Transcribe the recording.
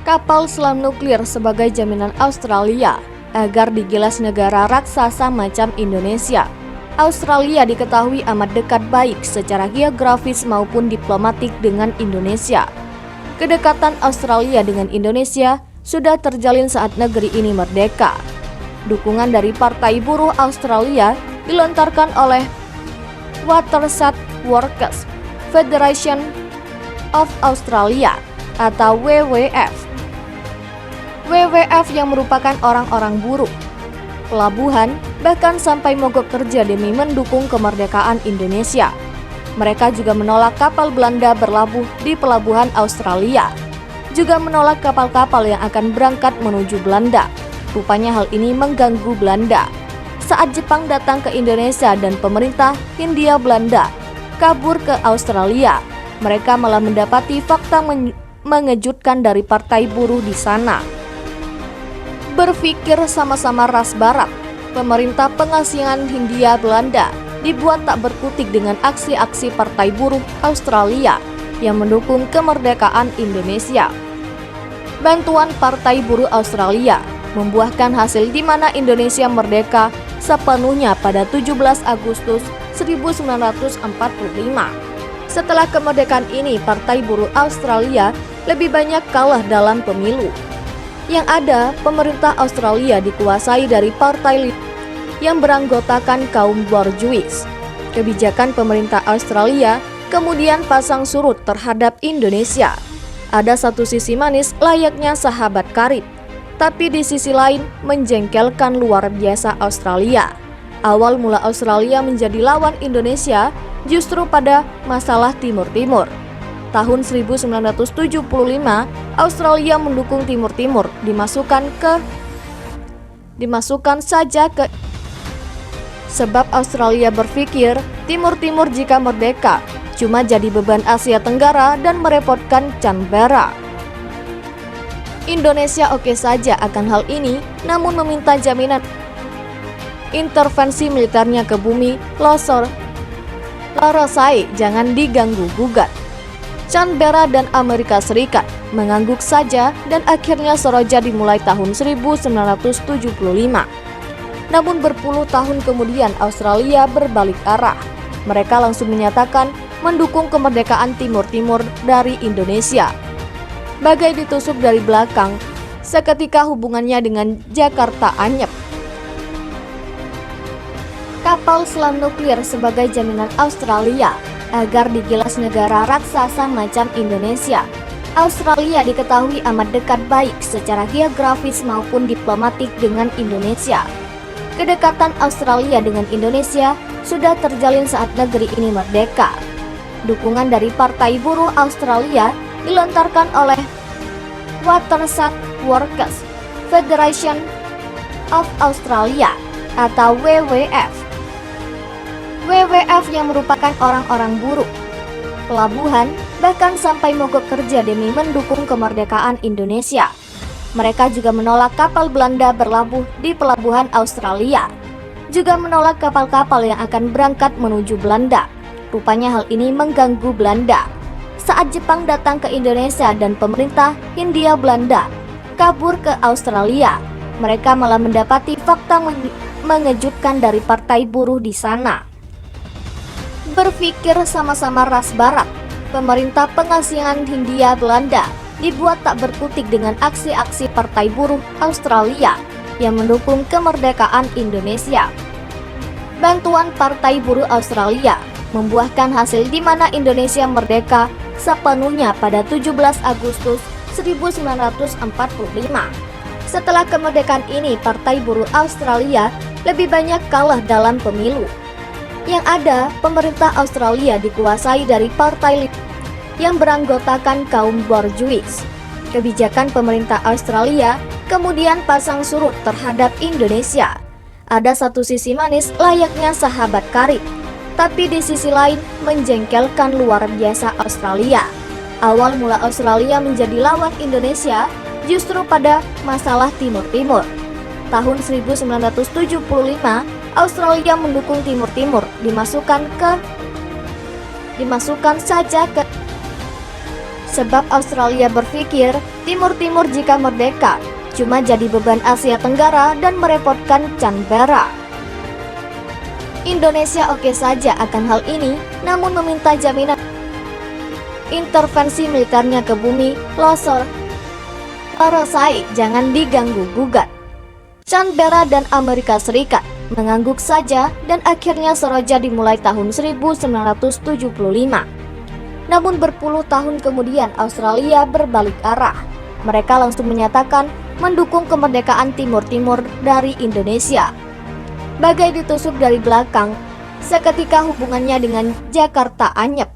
Kapal selam nuklir sebagai jaminan Australia agar digilas negara raksasa macam Indonesia. Australia diketahui amat dekat baik secara geografis maupun diplomatik dengan Indonesia. Kedekatan Australia dengan Indonesia sudah terjalin saat negeri ini merdeka. Dukungan dari Partai Buruh Australia dilontarkan oleh Watershed Workers Federation of Australia atau WWF. WWF yang merupakan orang-orang buruh, pelabuhan, bahkan sampai mogok kerja demi mendukung kemerdekaan Indonesia. Mereka juga menolak kapal Belanda berlabuh di pelabuhan Australia, juga menolak kapal-kapal yang akan berangkat menuju Belanda. Rupanya hal ini mengganggu Belanda. Saat Jepang datang ke Indonesia dan pemerintah Hindia Belanda kabur ke Australia, mereka malah mendapati fakta mengejutkan dari Partai Buruh di sana. Berpikir sama-sama ras barat, pemerintah pengasingan Hindia Belanda dibuat tak berkutik dengan aksi-aksi Partai Buruh Australia yang mendukung kemerdekaan Indonesia. Bantuan Partai Buruh Australia membuahkan hasil di mana Indonesia merdeka sepenuhnya pada 17 Agustus 1945. Setelah kemerdekaan ini, Partai Buruh Australia lebih banyak kalah dalam pemilu. Yang ada, pemerintah Australia dikuasai dari partai yang beranggotakan kaum borjuis. Kebijakan pemerintah Australia kemudian pasang surut terhadap Indonesia. Ada satu sisi manis layaknya sahabat karib, tapi di sisi lain menjengkelkan luar biasa Australia. Awal mula Australia menjadi lawan Indonesia justru pada masalah Timur Timur. Tahun 1975, Australia mendukung Timur Timur dimasukkan saja ke sebab Australia berpikir Timur Timur jika merdeka cuma jadi beban Asia Tenggara dan merepotkan Canberra. Indonesia oke saja akan hal ini, namun meminta jaminan intervensi militernya ke bumi Lorosai jangan diganggu gugat. Canberra dan Amerika Serikat mengangguk saja dan akhirnya Soroja dimulai tahun 1975. Namun berpuluh tahun kemudian Australia berbalik arah. Mereka langsung menyatakan mendukung kemerdekaan Timur Timur dari Indonesia. Bagai ditusuk dari belakang, seketika hubungannya dengan Jakarta anyep. Kapal selam nuklir sebagai jaminan Australia agar digilas negara raksasa macam Indonesia. Australia diketahui amat dekat baik secara geografis maupun diplomatik dengan Indonesia. Kedekatan Australia dengan Indonesia sudah terjalin saat negeri ini merdeka. Dukungan dari Partai Buruh Australia dilontarkan oleh Watershed Workers Federation of Australia atau WWF. WWF yang merupakan orang-orang buruh, pelabuhan, bahkan sampai mogok kerja demi mendukung kemerdekaan Indonesia. Mereka juga menolak kapal Belanda berlabuh di pelabuhan Australia, juga menolak kapal-kapal yang akan berangkat menuju Belanda. Rupanya hal ini mengganggu Belanda. Saat Jepang datang ke Indonesia dan pemerintah Hindia Belanda kabur ke Australia, mereka malah mendapati fakta mengejutkan dari Partai Buruh di sana. Berpikir sama-sama ras barat, pemerintah pengasingan Hindia Belanda dibuat tak berkutik dengan aksi-aksi Partai Buruh Australia yang mendukung kemerdekaan Indonesia. Bantuan Partai Buruh Australia membuahkan hasil di mana Indonesia merdeka sepenuhnya pada 17 Agustus 1945. Setelah kemerdekaan ini, Partai Buruh Australia lebih banyak kalah dalam pemilu. Yang ada, pemerintah Australia dikuasai dari partai yang beranggotakan kaum borjuis. kebijakan pemerintah Australia kemudian pasang surut terhadap Indonesia. Ada satu sisi manis layaknya sahabat karib, tapi di sisi lain menjengkelkan luar biasa Australia. Awal mula Australia menjadi lawan Indonesia justru pada masalah Timur Timur. Tahun 1975, Australia mendukung Timur Timur dimasukkan saja ke sebab Australia berpikir Timur Timur jika merdeka cuma jadi beban Asia Tenggara dan merepotkan Canberra. Indonesia oke saja akan hal ini, namun meminta jaminan intervensi militernya ke bumi Losor Parasai jangan diganggu gugat. Canberra dan Amerika Serikat mengangguk saja dan akhirnya Seroja dimulai tahun 1975. Namun berpuluh tahun kemudian Australia berbalik arah. Mereka langsung menyatakan mendukung kemerdekaan Timur Timur dari Indonesia. Bagai ditusuk dari belakang, seketika hubungannya dengan Jakarta anyep.